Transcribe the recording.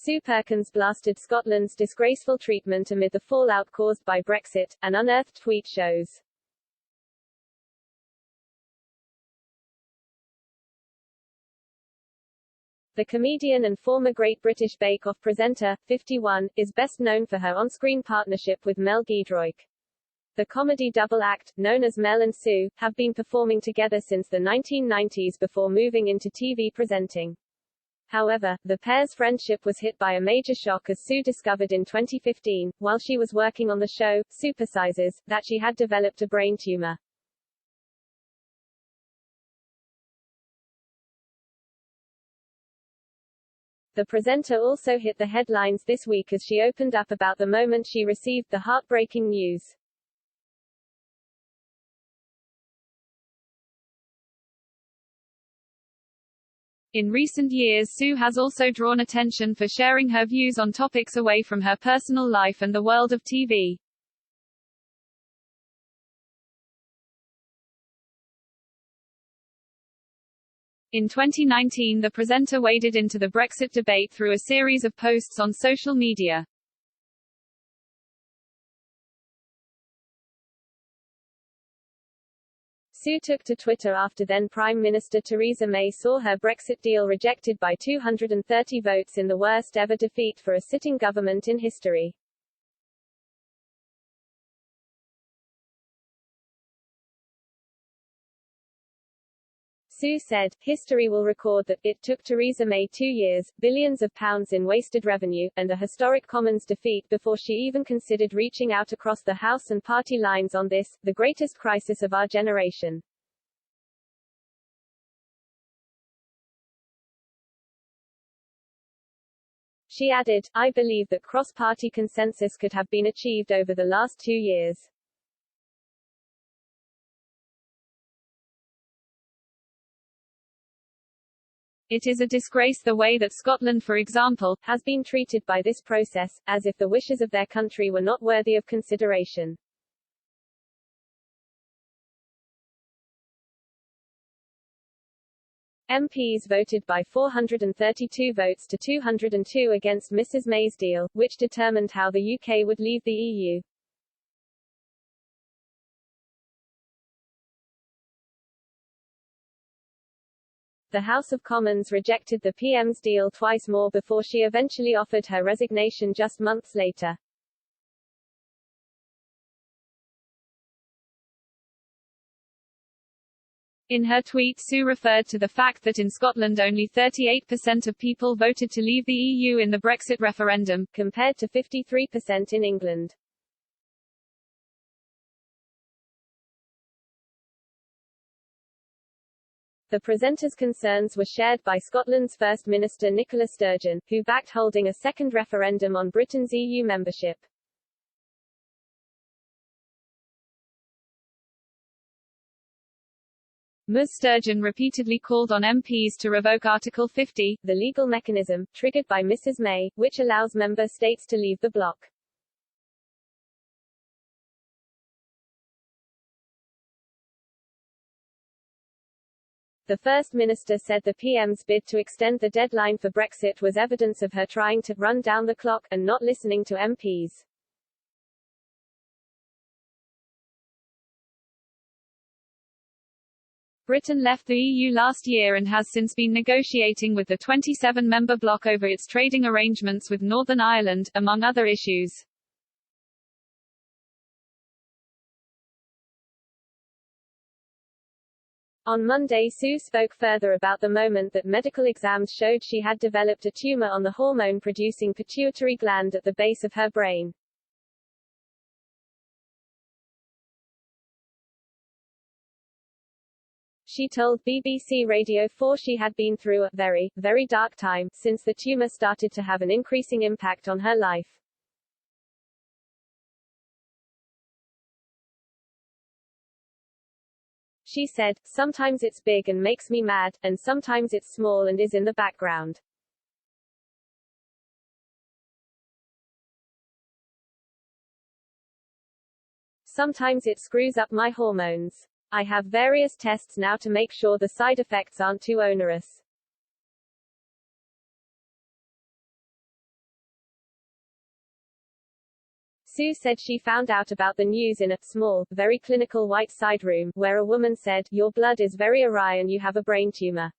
Sue Perkins blasted Scotland's disgraceful treatment amid the fallout caused by Brexit, an unearthed tweet shows. The comedian and former Great British Bake Off presenter, 51, is best known for her on-screen partnership with Mel Giedroyc. The comedy double act, known as Mel and Sue, have been performing together since the 1990s before moving into TV presenting. However, the pair's friendship was hit by a major shock as Sue discovered in 2015, while she was working on the show, Supersizes, that she had developed a brain tumor. The presenter also hit the headlines this week as she opened up about the moment she received the heartbreaking news. In recent years, Sue has also drawn attention for sharing her views on topics away from her personal life and the world of TV. In 2019, the presenter waded into the Brexit debate through a series of posts on social media. Sue took to Twitter after then Prime Minister Theresa May saw her Brexit deal rejected by 230 votes in the worst ever defeat for a sitting government in history. Sue said, "History will record that it took Theresa May 2 years, billions of pounds in wasted revenue, and a historic Commons defeat before she even considered reaching out across the House and party lines on this, the greatest crisis of our generation." She added, "I believe that cross-party consensus could have been achieved over the last 2 years. It is a disgrace the way that Scotland, for example, has been treated by this process, as if the wishes of their country were not worthy of consideration." MPs voted by 432 votes to 202 against Mrs May's deal, which determined how the UK would leave the EU. The House of Commons rejected the PM's deal twice more before she eventually offered her resignation just months later. In her tweet, Sue referred to the fact that in Scotland only 38% of people voted to leave the EU in the Brexit referendum, compared to 53% in England. The presenter's concerns were shared by Scotland's First Minister Nicola Sturgeon, who backed holding a second referendum on Britain's EU membership. Ms Sturgeon repeatedly called on MPs to revoke Article 50, the legal mechanism, triggered by Mrs May, which allows member states to leave the bloc. The First Minister said the PM's bid to extend the deadline for Brexit was evidence of her trying to run down the clock, and not listening to MPs. Britain left the EU last year and has since been negotiating with the 27-member bloc over its trading arrangements with Northern Ireland, among other issues. On Monday, Sue spoke further about the moment that medical exams showed she had developed a tumor on the hormone-producing pituitary gland at the base of her brain. She told BBC Radio 4 she had been through a very, very dark time, since the tumor started to have an increasing impact on her life. She said, "Sometimes it's big and makes me mad, and sometimes it's small and is in the background. Sometimes it screws up my hormones. I have various tests now to make sure the side effects aren't too onerous." Sue said she found out about the news in a small, very clinical white side room, where a woman said, "Your blood is very awry and you have a brain tumor."